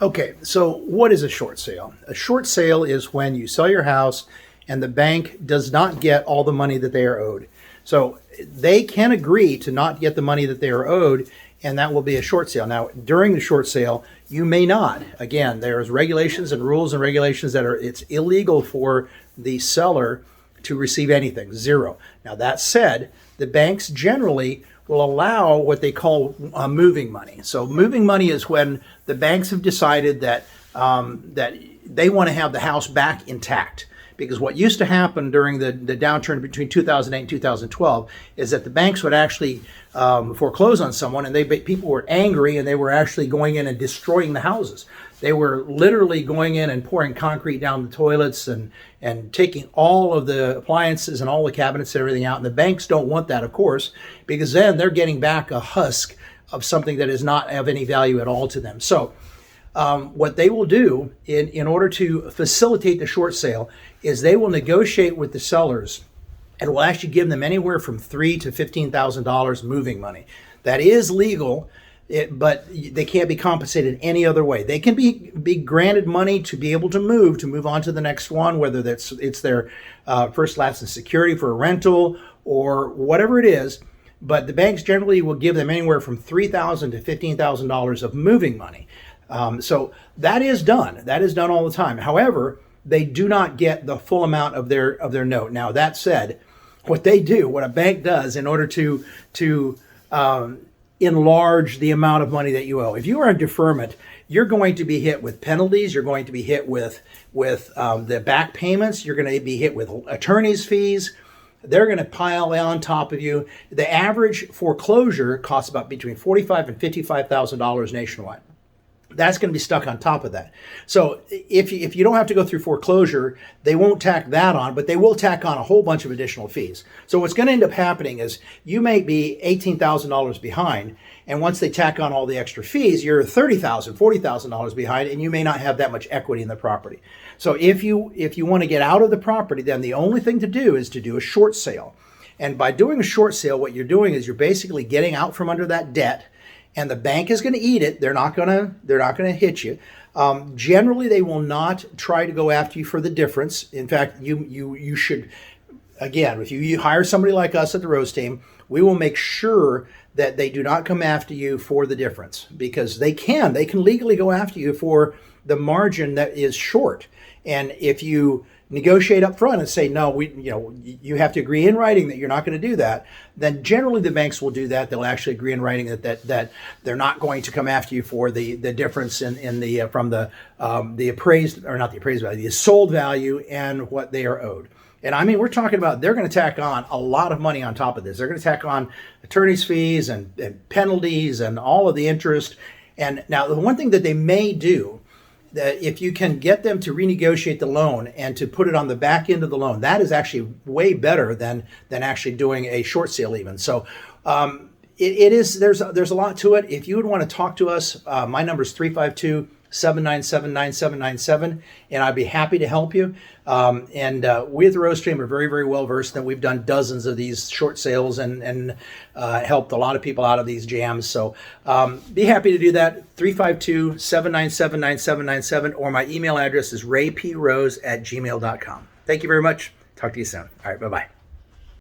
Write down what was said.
Okay, so what is a short sale? A short sale is when you sell your house and the bank does not get all the money that they are owed. So they can agree to not get the money that they are owed, and that will be a short sale. Now, during the short sale, you may not. Again, there's regulations and rules and regulations that it's illegal for the seller to receive anything, zero. Now, that said, the banks generally will allow what they call moving money. So moving money is when the banks have decided that that they want to have the house back intact. Because what used to happen during the downturn between 2008 and 2012 is that the banks would actually foreclose on someone, and people were angry, and they were actually going in and destroying the houses. They were literally going in and pouring concrete down the toilets and taking all of the appliances and all the cabinets and everything out. And the banks don't want that, of course, because then they're getting back a husk of something that is not of any value at all to them. So what they will do in order to facilitate the short sale is they will negotiate with the sellers and will actually give them anywhere from $3,000 to $15,000 moving money. That is legal, but they can't be compensated any other way. They can be granted money to be able to move on to the next one, whether it's their first lapse in security for a rental or whatever it is. But the banks generally will give them anywhere from $3,000 to $15,000 of moving money. So that is done. That is done all the time. However, they do not get the full amount of their note. Now, that said, what a bank does in order to enlarge the amount of money that you owe. If you are in deferment, you're going to be hit with penalties. You're going to be hit with the back payments. You're going to be hit with attorney's fees. They're going to pile on top of you. The average foreclosure costs about between $45,000 and $55,000 nationwide. That's going to be stuck on top of that. So if you don't have to go through foreclosure, they won't tack that on, but they will tack on a whole bunch of additional fees. So what's going to end up happening is you may be $18,000 behind, and once they tack on all the extra fees, you're $30,000, $40,000 behind, and you may not have that much equity in the property. So if you want to get out of the property, then the only thing to do is to do a short sale. And by doing a short sale, what you're doing is you're basically getting out from under that debt. And the bank is going to eat it. They're not going to hit you. Generally, they will not try to go after you for the difference. In fact, you should, again, if you hire somebody like us at the Rose Team, we will make sure that they do not come after you for the difference, because they can legally go after you for the margin that is short. And if you negotiate up front and say, no, you have to agree in writing that you're not going to do that, then generally the banks will do that. They'll actually agree in writing that they're not going to come after you for the difference in the from the appraised, or not the appraised value, the sold value and what they are owed. And I mean, we're talking about they're going to tack on a lot of money on top of this. They're going to tack on attorney's fees and penalties and all of the interest. And now the one thing that they may do, that if you can get them to renegotiate the loan and to put it on the back end of the loan, that is actually way better than actually doing a short sale even. So there's a lot to it. If you would want to talk to us, my number is 352-797-9797, and I'd be happy to help you. We at the Rose Stream are very, very well versed, and we've done dozens of these short sales and helped a lot of people out of these jams. So be happy to do that. 352-797-9797, or my email address is rayprose@gmail.com. Thank you very much. Talk to you soon. All right, bye-bye.